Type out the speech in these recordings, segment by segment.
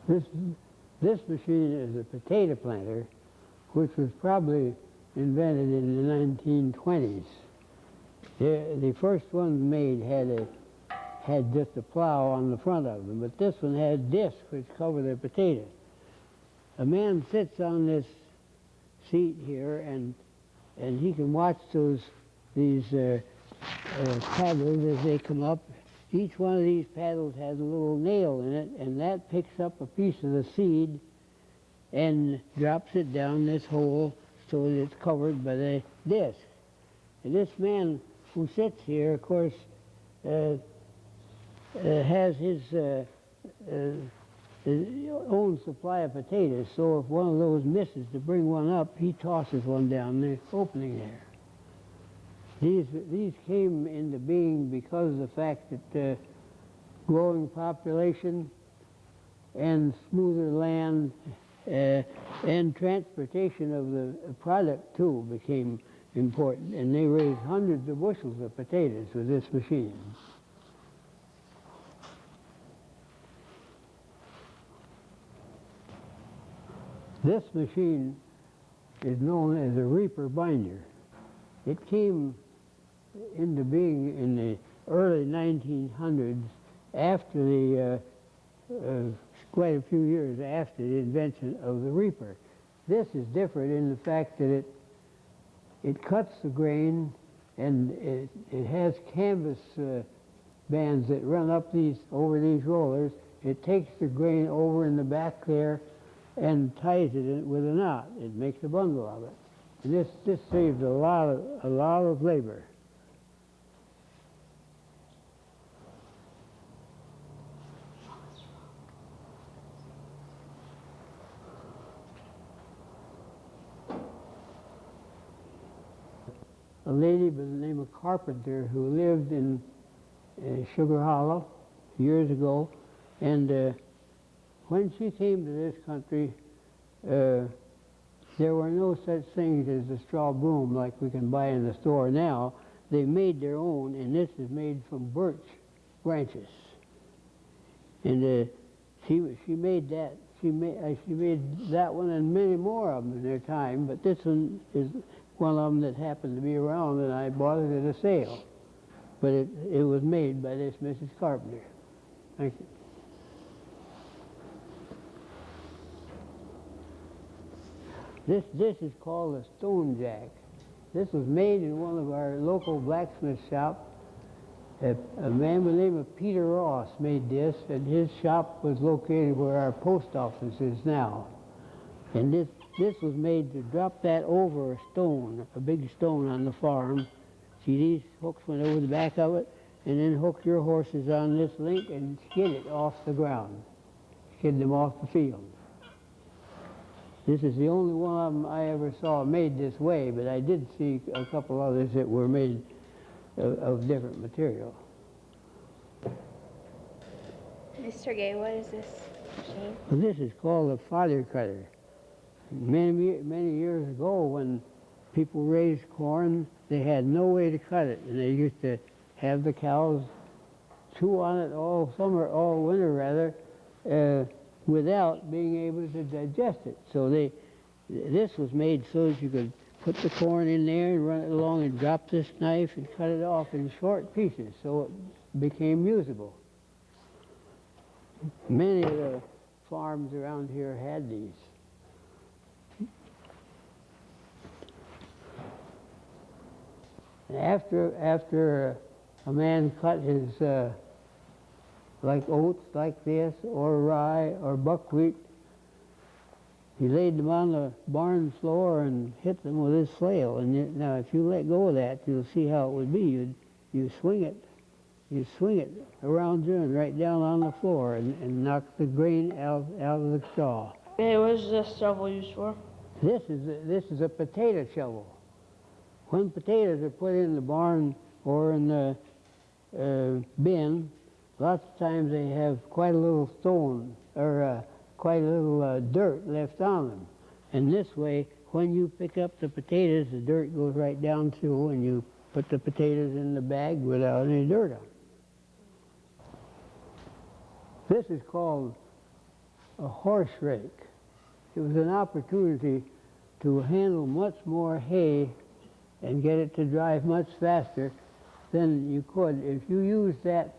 This, this machine is a potato planter, which was probably invented in the 1920s. The first ones made had just a plow on the front of them, but this one had discs which cover the potato. A man sits on this seat here, and he can watch these paddles as they come up. Each one of these paddles has a little nail in it, and that picks up a piece of the seed and drops it down this hole so that it's covered by the disc. And this man who sits here, of course, has his own supply of potatoes, so if one of those misses to bring one up, he tosses one down the opening there. These came into being because of the fact that growing population and smoother land and transportation of the product too became important, and they raised hundreds of bushels of potatoes with this machine. This machine is known as a reaper binder. It came into being in the early 1900s after the, quite a few years after the invention of the reaper. This is different in the fact that it cuts the grain, and it has canvas bands that run up over these rollers. It takes the grain over in the back there and ties it in with a knot. It makes a bundle of it. And this saves a lot of labor. A lady by the name of Carpenter who lived in Sugar Hollow years ago, and when she came to this country, there were no such things as a straw broom like we can buy in the store now. They made their own, and this is made from birch branches. And she made that. She made that one and many more of them in their time, but this one is one of them that happened to be around, and I bought it at a sale. But it was made by this Mrs. Carpenter. Thank you. This is called a stone jack. This was made in one of our local blacksmith shops. A man by the name of Peter Ross made this, and his shop was located where our post office is now. And this was made to drop that over a stone, a big stone on the farm. See, these hooks went over the back of it, and then hook your horses on this link and skid it off the ground. Skid them off the field. This is the only one of them I ever saw made this way, but I did see a couple others that were made of different material. Mr. Gay, what is this machine? Well, this is called a fodder cutter. Many years ago, when people raised corn, they had no way to cut it, and they used to have the cows chew on it all winter rather, without being able to digest it. So this was made so that you could put the corn in there and run it along and drop this knife and cut it off in short pieces so it became usable. Many of the farms around here had these. After a man cut his like oats like this, or rye, or buckwheat, he laid them on the barn floor and hit them with his flail. And now if you let go of that, you'll see how it would be. You swing it around you and right down on the floor and knock the grain out of the straw. Hey, what is this shovel used for? This is a potato shovel. When potatoes are put in the barn or in the bin, lots of times they have quite a little stone or quite a little dirt left on them. And this way, when you pick up the potatoes, the dirt goes right down through, and you put the potatoes in the bag without any dirt on. This is called a horse rake. It was an opportunity to handle much more hay and get it to drive much faster than you could if you used that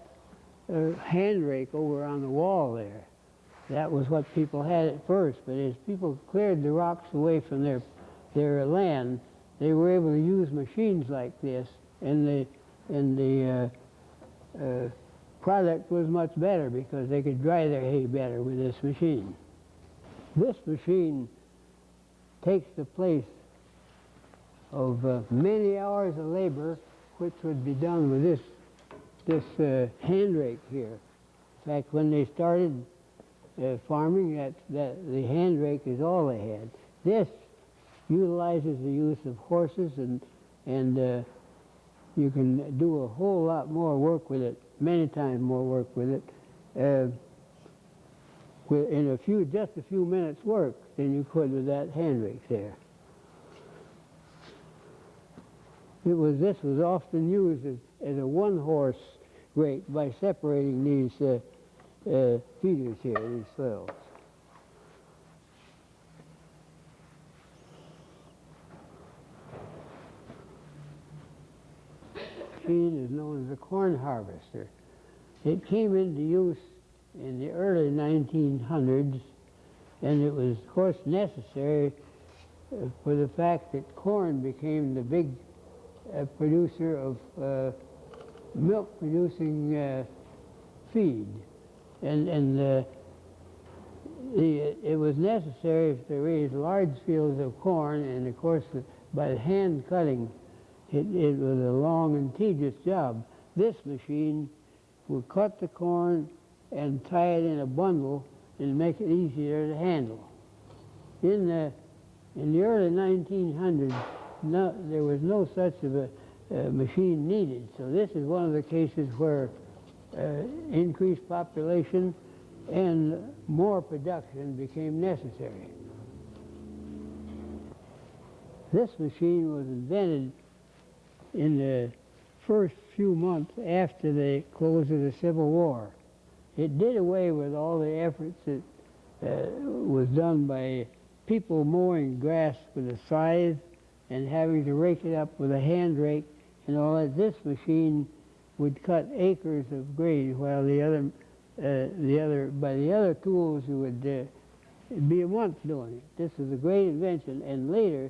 hand rake over on the wall there. That was what people had at first, but as people cleared the rocks away from their land, they were able to use machines like this, and the product was much better because they could dry their hay better with this machine. This machine takes the place of many hours of labor which would be done with this hand rake here. In fact, when they started farming, the hand rake is all they had. This utilizes the use of horses, and you can do a whole lot more work with it, many times more work with it, in just a few minutes work than you could with that hand rake there. This was often used as a one-horse rake by separating these feeders here, these soils. Machine is known as a corn harvester. It came into use in the early 1900s, and it was, of course, necessary for the fact that corn became the big producer of milk-producing feed. And it was necessary to raise large fields of corn, and of course, by hand cutting, it was a long and tedious job. This machine would cut the corn and tie it in a bundle and make it easier to handle. In the early 1900s, there was no such of a machine needed. So this is one of the cases where increased population and more production became necessary. This machine was invented in the first few months after the close of the Civil War. It did away with all the efforts that was done by people mowing grass with a scythe and having to rake it up with a hand rake and all that. This machine would cut acres of grain, while by the other tools it would be a month doing it. This was a great invention, and later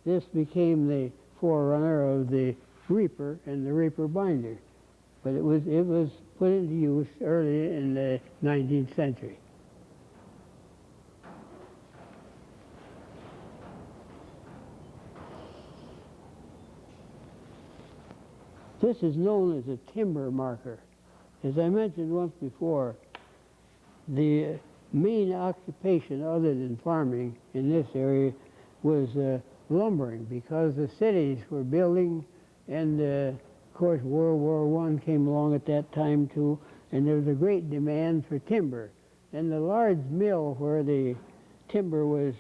this became the forerunner of the reaper and the reaper binder. But it was put into use early in the 19th century. This is known as a timber marker. As I mentioned once before, the main occupation other than farming in this area was lumbering, because the cities were building, and of course World War I came along at that time too, and there was a great demand for timber. And the large mill where the timber was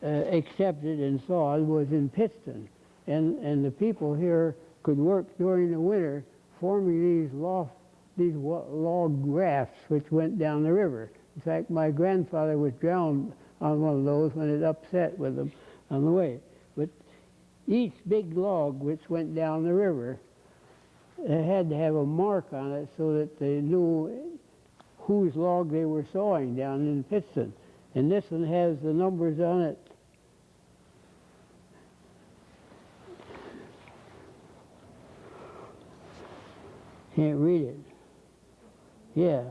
accepted and sawed was in Pittston, and the people here could work during the winter forming these log rafts which went down the river. In fact, my grandfather was drowned on one of those when it upset with them on the way. But each big log which went down the river had to have a mark on it so that they knew whose log they were sawing down in Pittston. And this one has the numbers on it. Can't read it. Yeah.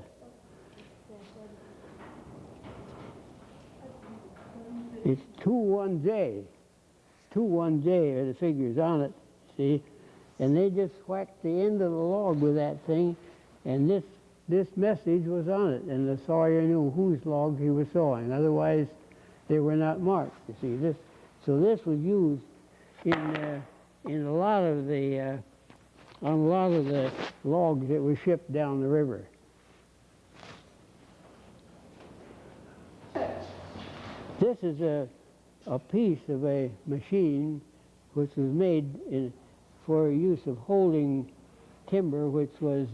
It's 21J. 21J are the figures on it, see? And they just whacked the end of the log with that thing, and this message was on it, and the sawyer knew whose log he was sawing. Otherwise, they were not marked, you see. So this was used in a lot of the on a lot of the logs that were shipped down the river. This is a piece of a machine which was made for use of holding timber, which was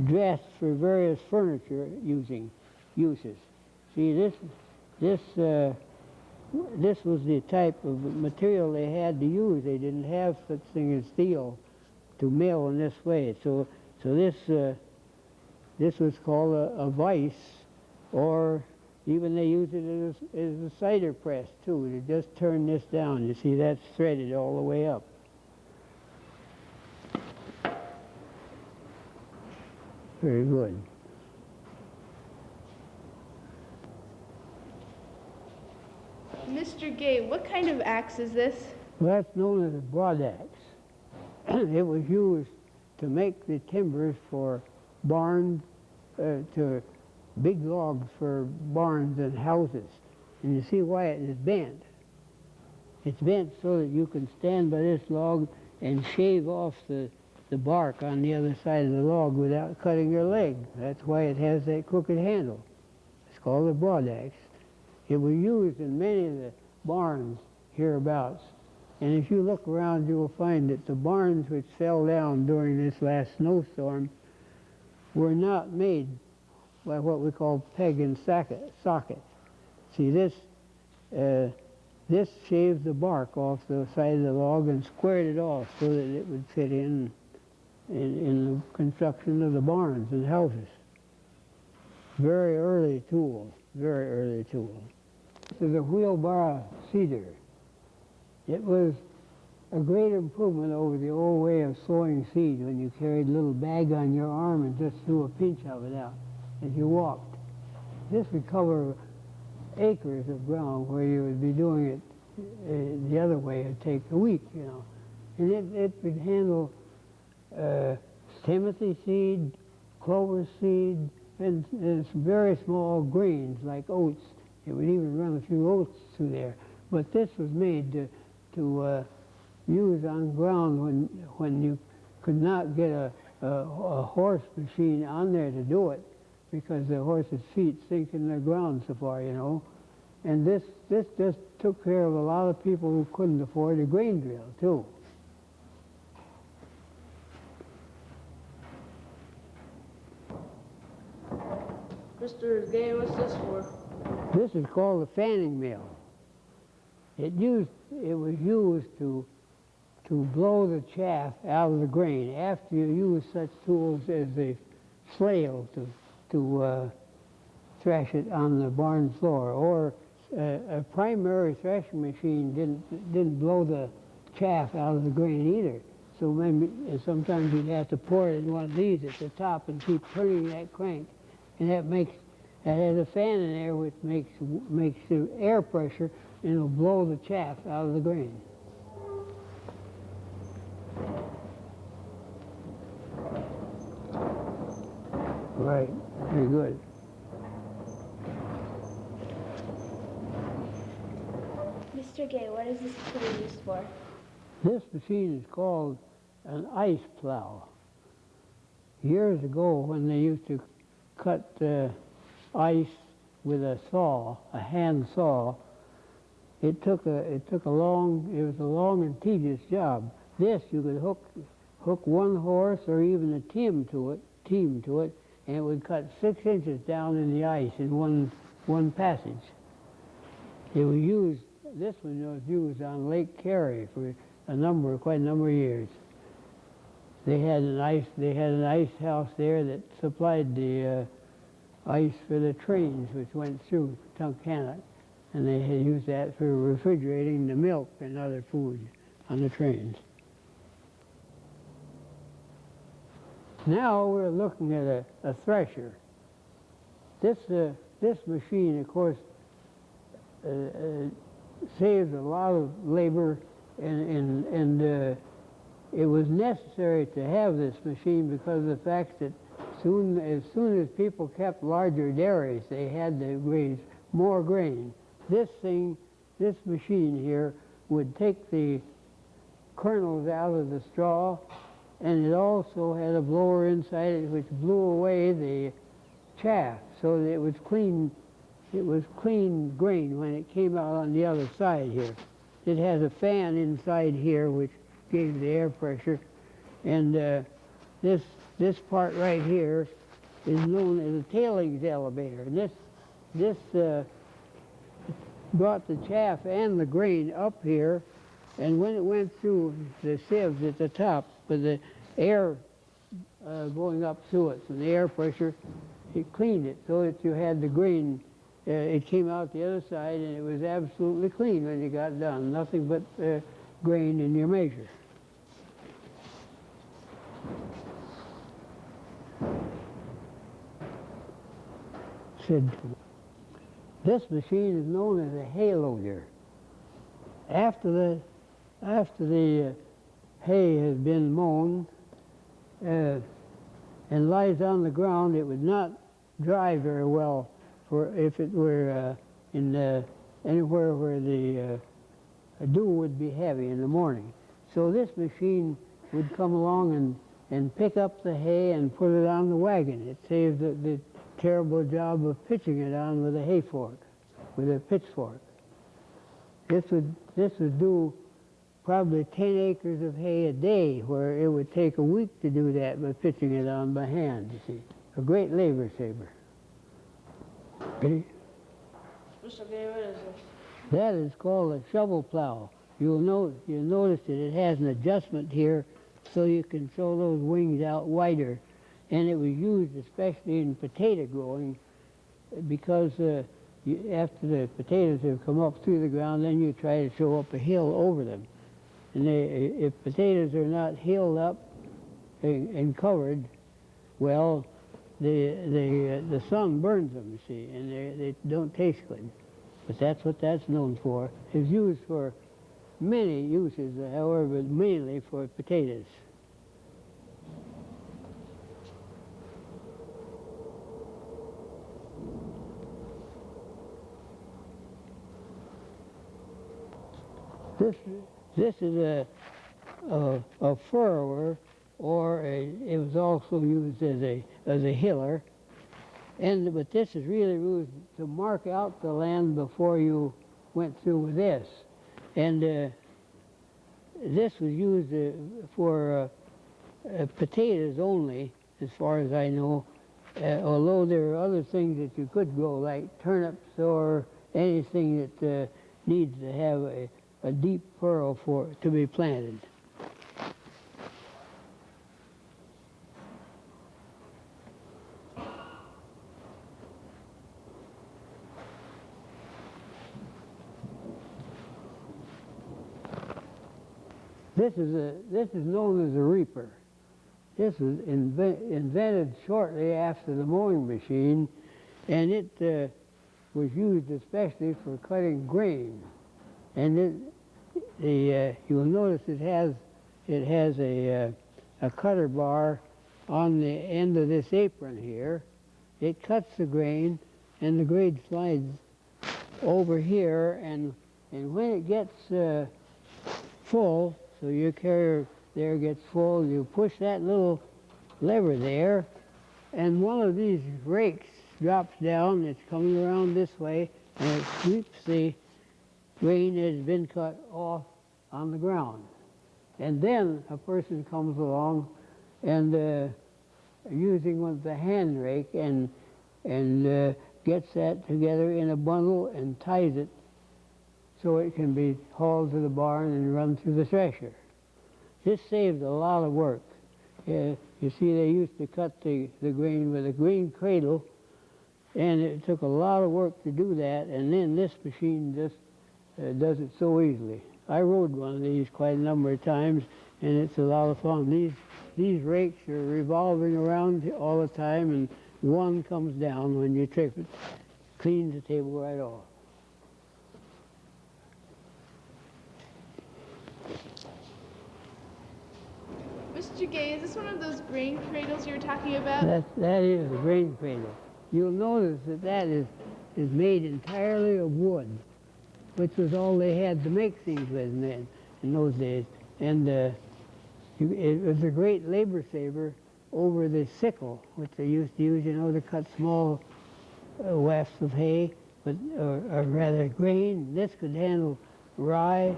dressed for various furniture uses. See, this was the type of material they had to use. They didn't have such thing as steel to mill in this way. So this was called a vise, or even they used it as a cider press too. To just turn this down. You see, that's threaded all the way up. Very good. Mr. Gay, what kind of axe is this? Well, that's known as a broadaxe. It was used to make the timbers for barns, to big logs for barns and houses. And you see why it is bent. It's bent so that you can stand by this log and shave off the bark on the other side of the log without cutting your leg. That's why it has that crooked handle. It's called a broadaxe. It was used in many of the barns hereabouts. And if you look around, you will find that the barns which fell down during this last snowstorm were not made by what we call peg and socket. See, this shaved the bark off the side of the log and squared it off so that it would fit in the construction of the barns and houses. Very early tool, very early tool. This is a wheelbarrow seeder. It was a great improvement over the old way of sowing seed when you carried a little bag on your arm and just threw a pinch of it out as you walked. This would cover acres of ground where you would be doing it the other way. It would take a week, you know. And it would handle timothy seed, clover seed, and some very small grains like oats. It would even run a few oats through there. But this was made to use on ground when you could not get a horse machine on there to do it because the horse's feet sink in the ground so far, you know. And this just took care of a lot of people who couldn't afford a grain drill, too. Mr. Gay, what's this for? This is called a fanning mill. It was used to blow the chaff out of the grain after you use such tools as the flail to thresh it on the barn floor, or a primary threshing machine didn't blow the chaff out of the grain either. So maybe sometimes you'd have to pour it in one of these at the top and keep turning that crank, and that has a fan in there which makes the air pressure, and it'll blow the chaff out of the grain. Right, very good. Mr. Gay, what is this tool used for? This machine is called an ice plow. Years ago, when they used to cut ice with a saw, a hand saw, it was a long and tedious job. This you could hook one horse or even a team to it, and it would cut 6 inches down in the ice in one passage. This one was used on Lake Carey for quite a number of years. They had an ice house there that supplied the ice for the trains which went through Tunkhannock, and they had used that for refrigerating the milk and other food on the trains. Now we're looking at a thresher. This machine, of course, saves a lot of labor, and it was necessary to have this machine because of the fact that as soon as people kept larger dairies, they had to raise more grain. This machine here would take the kernels out of the straw, and it also had a blower inside it which blew away the chaff so that it was clean grain when it came out on the other side here. It has a fan inside here which gave the air pressure, and this this part right here is known as a tailings elevator. And this brought the chaff and the grain up here, and when it went through the sieves at the top with the air going up through it, so the air pressure, it cleaned it so that you had the grain. It came out the other side, and it was absolutely clean when you got done. Nothing but grain in your measure. This machine is known as a hay loader. After the hay has been mown and lies on the ground, it would not dry very well for if it were anywhere where the dew would be heavy in the morning. So this machine would come along and pick up the hay and put it on the wagon. It saves the terrible job of pitching it on with a hay fork, with a pitchfork. This would do probably 10 acres of hay a day, where it would take a week to do that by pitching it on by hand, you see. A great labor saver. Ready? Mr. Gay, what is this? That is called a shovel plow. You'll notice that it has an adjustment here so you can throw those wings out wider. And it was used especially in potato growing because after the potatoes have come up through the ground, then you try to throw up a hill over them. And if potatoes are not hilled up and covered, well, the sun burns them, you see, and they don't taste good. But that's what that's known for. It's used for many uses, however, mainly for potatoes. This is a furrower, or it was also used as a hiller. But this is really used to mark out the land before you went through with this. And this was used for potatoes only, as far as I know, although there are other things that you could grow, like turnips or anything that needs to have a deep furrow to be planted. This is known as a reaper. This was invented shortly after the mowing machine, and it was used especially for cutting grain. And you'll notice it has a cutter bar on the end of this apron here. It cuts the grain, and the grain slides over here, and when it gets full, so your carrier there gets full, you push that little lever there, and one of these rakes drops down. It's coming around this way, and it sweeps the grain that has been cut off on the ground. And then a person comes along and using with the hand rake and gets that together in a bundle and ties it so it can be hauled to the barn and run through the thresher. This saved a lot of work. You see, they used to cut the grain with a grain cradle, and it took a lot of work to do that, and then this machine just does it so easily. I rode one of these quite a number of times, and it's a lot of fun. These rakes are revolving around all the time, and one comes down when you trip it, cleans the table right off. Mr. Gay, is this one of those grain cradles you were talking about? That is a grain cradle. You'll notice that is made entirely of wood, which was all they had to make things with in those days. And it was a great labor saver over the sickle, which they used to use, to cut small wafts of hay, or rather grain. This could handle rye,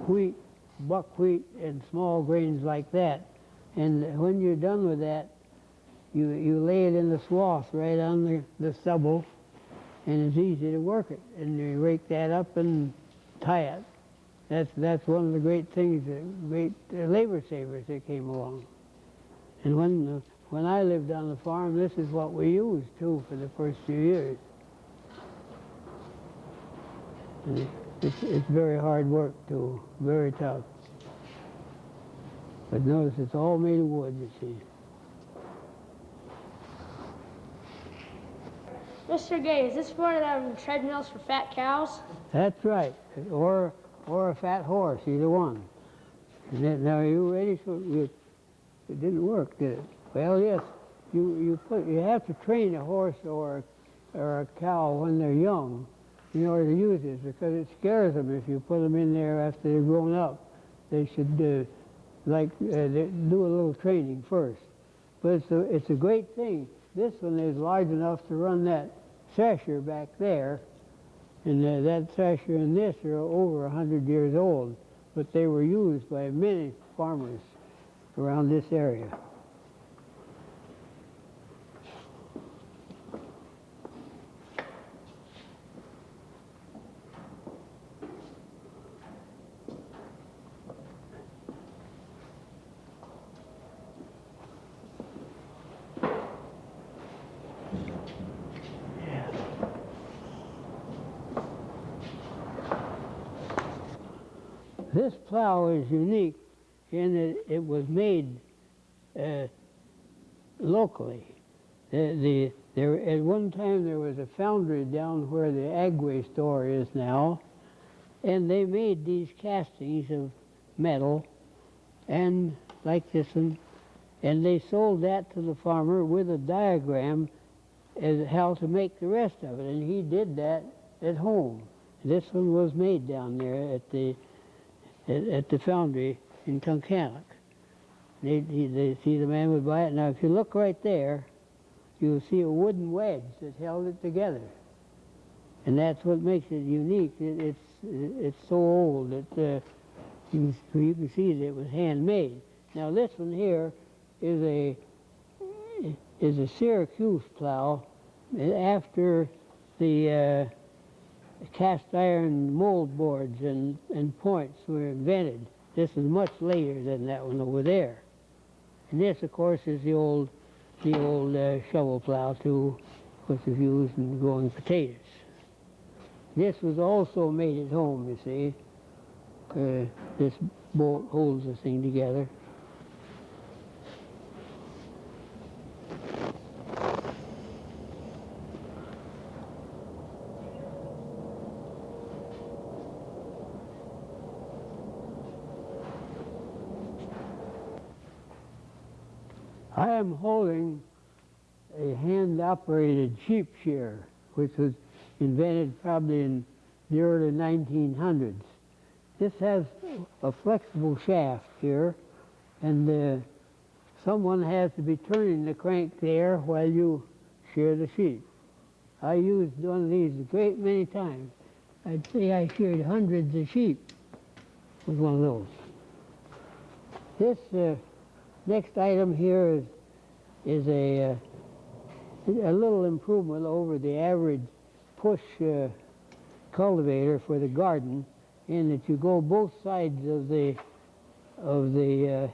wheat, buckwheat, and small grains like that. And when you're done with that, you lay it in the swath right on the stubble, and it's easy to work it. And you rake that up and tie it. That's one of the great things, great labor savers that came along. And when I lived on the farm, this is what we used too for the first few years. And it's very hard work too, very tough. But notice it's all made of wood, you see. Mr. Gay, is this one of them treadmills for fat cows? That's right, or a fat horse, either one. And then, now, are you ready? So it didn't work, did it? Well, yes. You have to train a horse or a cow when they're young in order to use this, because it scares them if you put them in there after they're grown up. They should do a little training first. But it's a great thing. This one is large enough to run that thresher back there, and that thresher and this are over 100 years old, but they were used by many farmers around this area. This plow is unique in that it was made locally. At one time there was a foundry down where the Agway store is now, and they made these castings of metal, and like this one, and they sold that to the farmer with a diagram as how to make the rest of it, and he did that at home. This one was made down there at the foundry in Tunkhannock. They see the man would buy it. Now, if you look right there, you'll see a wooden wedge that held it together, and that's what makes it unique. It's so old that you can see that it was handmade. Now, this one here is a Syracuse plow after the cast iron mold boards and points were invented. This is much later than that one over there. And this, of course, is the old shovel plow too, which is used in growing potatoes. This was also made at home, you see. This bolt holds the thing together. I am holding a hand-operated sheep shearer, which was invented probably in the early 1900s. This has a flexible shaft here, and someone has to be turning the crank there while you shear the sheep. I used one of these a great many times. I'd say I sheared hundreds of sheep with one of those. This next item here is a little improvement over the average push cultivator for the garden, in that you go both sides of the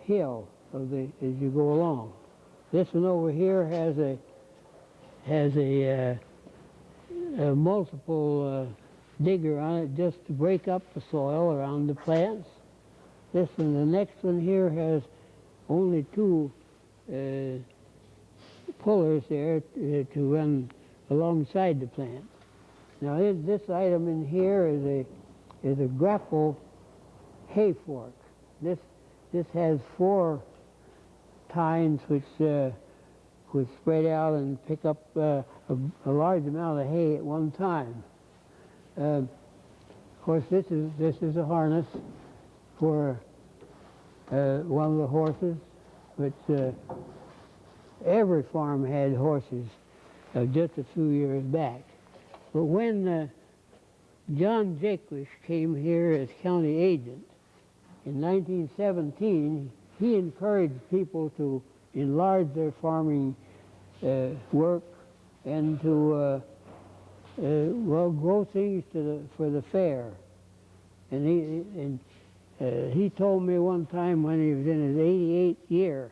hill as you go along. This one over here has a multiple digger on it just to break up the soil around the plants. This one, the next one here, has only two pullers there to run alongside the plant. Now this item in here is a grapple hay fork. This has four tines which spread out and pick up a large amount of hay at one time. Of course, this is a harness for one of the horses, which every farm had horses just a few years back. But when John Jaquish came here as county agent in 1917, he encouraged people to enlarge their farming work and to well, grow things for the fair. And he told me one time when he was in his 88th year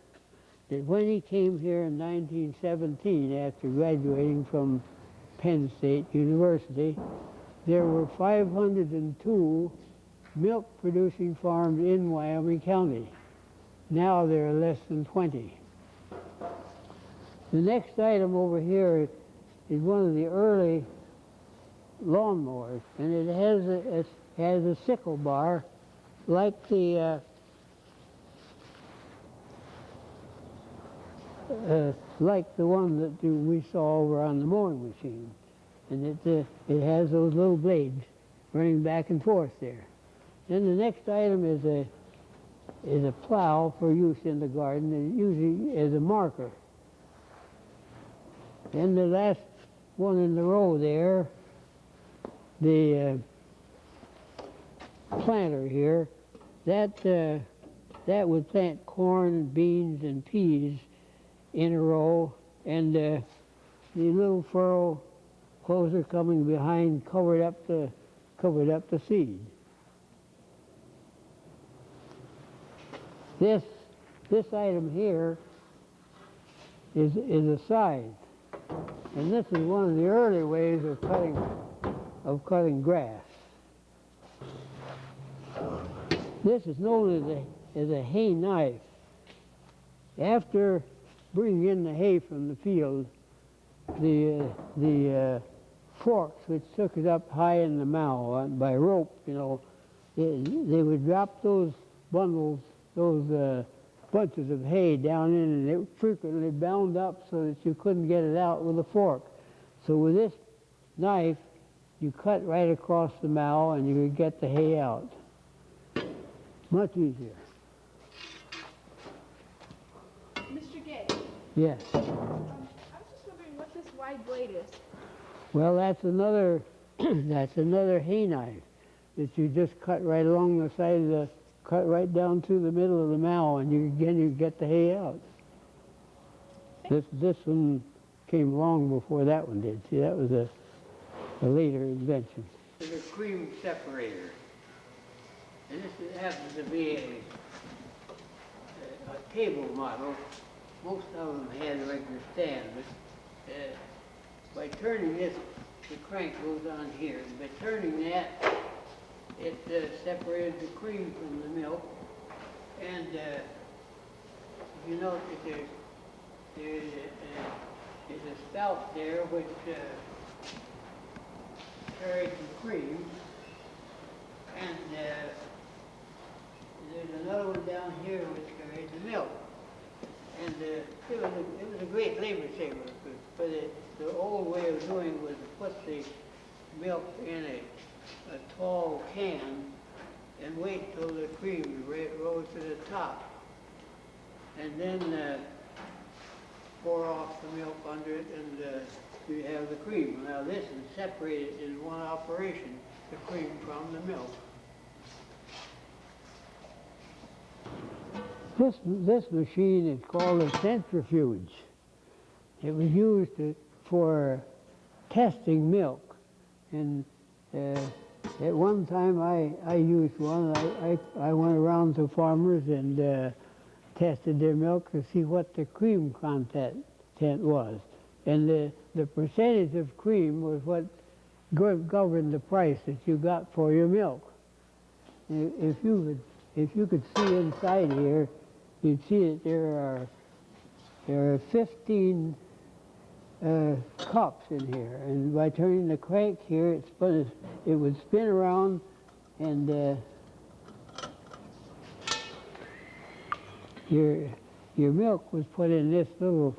that when he came here in 1917 after graduating from Penn State University, there were 502 milk producing farms in Wyoming County. Now there are less than 20. The next item over here is one of the early lawnmowers, and it has a sickle bar like the one that we saw over on the mowing machine, and it has those little blades running back and forth there. Then the next item is a plow for use in the garden, and usually as a marker. Then the last one in the row there, the planter here, that would plant corn, beans, and peas in a row, and the little furrow closer coming behind covered up the seed. This item here is a scythe, and this is one of the early ways of cutting grass. This is known as a hay knife. After bringing in the hay from the field, the forks which took it up high in the mow by rope, you know, they would drop those bundles, those bunches of hay down in, and it frequently bound up so that you couldn't get it out with a fork. So with this knife, you cut right across the mow and you could get the hay out. Much easier. Mr. Gay, Yes. I was just wondering what this wide blade is. Well, that's another that's another hay knife that you just cut right along the side cut right down through the middle of the mow, and you get the hay out. This one came long before that one did. See, that was a later invention. The cream separator, and this happens to be a table model. Most of them had a regular stand, but by turning this, the crank goes on here. And by turning that, it separated the cream from the milk. And if you note that there's a spout there which carries the cream, and there's another one down here which carries the milk. And it was a great labor saver, but the old way of doing was to put the milk in a tall can and wait till the cream rose to the top, and then pour off the milk under it, and you have the cream. Now this is separated in one operation, the cream from the milk. This machine is called a centrifuge. It was used for testing milk, and at one time I used one. I went around to farmers and tested their milk to see what the cream content was, and the percentage of cream was what governed the price that you got for your milk. If you could see inside here, you'd see that there are 15 cups in here, and by turning the crank here, it would spin around, and your milk was put in this little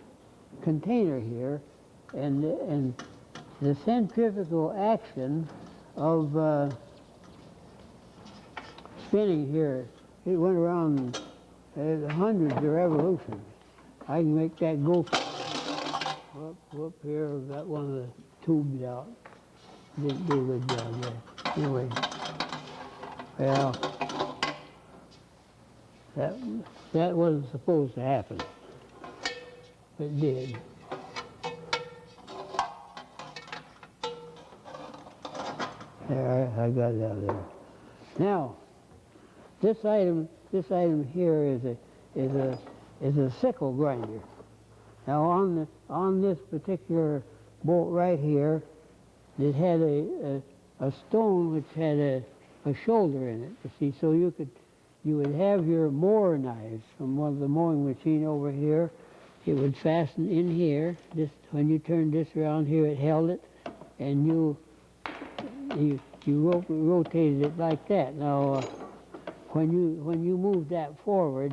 container here, and the centrifugal action of spinning here, it went around hundreds of revolutions. I can make that go up here. I've got one of the tubes out. Didn't do a good job there. Anyway, well, that wasn't supposed to happen, but it did. There, I got it out there. Now, this item here is a sickle grinder. Now on this particular bolt right here, it had a stone which had a shoulder in it. You see, so you would have your mower knives from one of the mowing machine over here. It would fasten in here. This, when you turned this around here, it held it, and you rotated it like that. Now, when you move that forward,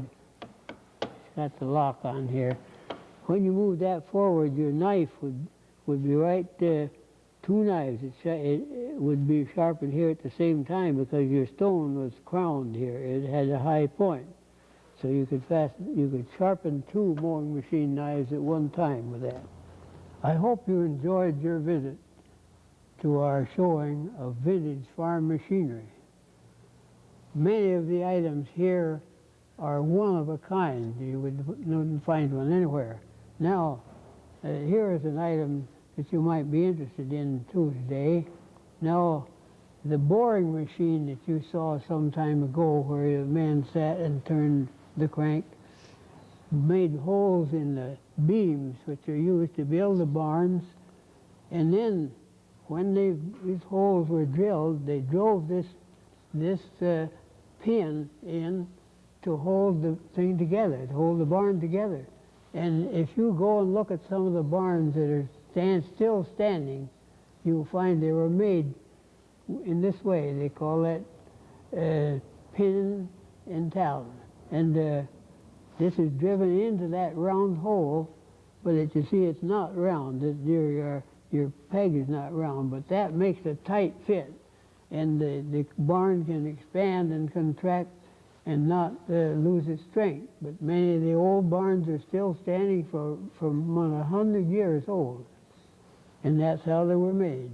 it's got the lock on here. When you move that forward, your knife would be right there. Two knives. It would be sharpened here at the same time because your stone was crowned here. It had a high point, so you could sharpen two mowing machine knives at one time with that. I hope you enjoyed your visit to our showing of vintage farm machinery. Many of the items here are one of a kind. You wouldn't find one anywhere. Now, here is an item that you might be interested in too today. Now, the boring machine that you saw some time ago where a man sat and turned the crank made holes in the beams which are used to build the barns, and then when these holes were drilled, they drove this pin in to hold the thing together, to hold the barn together. And if you go and look at some of the barns that are still standing, you'll find they were made in this way. They call that pin and talon. And this is driven into that round hole, but you see it's not round. Your peg is not round, but that makes a tight fit. And the barn can expand and contract and not lose its strength. But many of the old barns are still standing from 100 years old. And that's how they were made.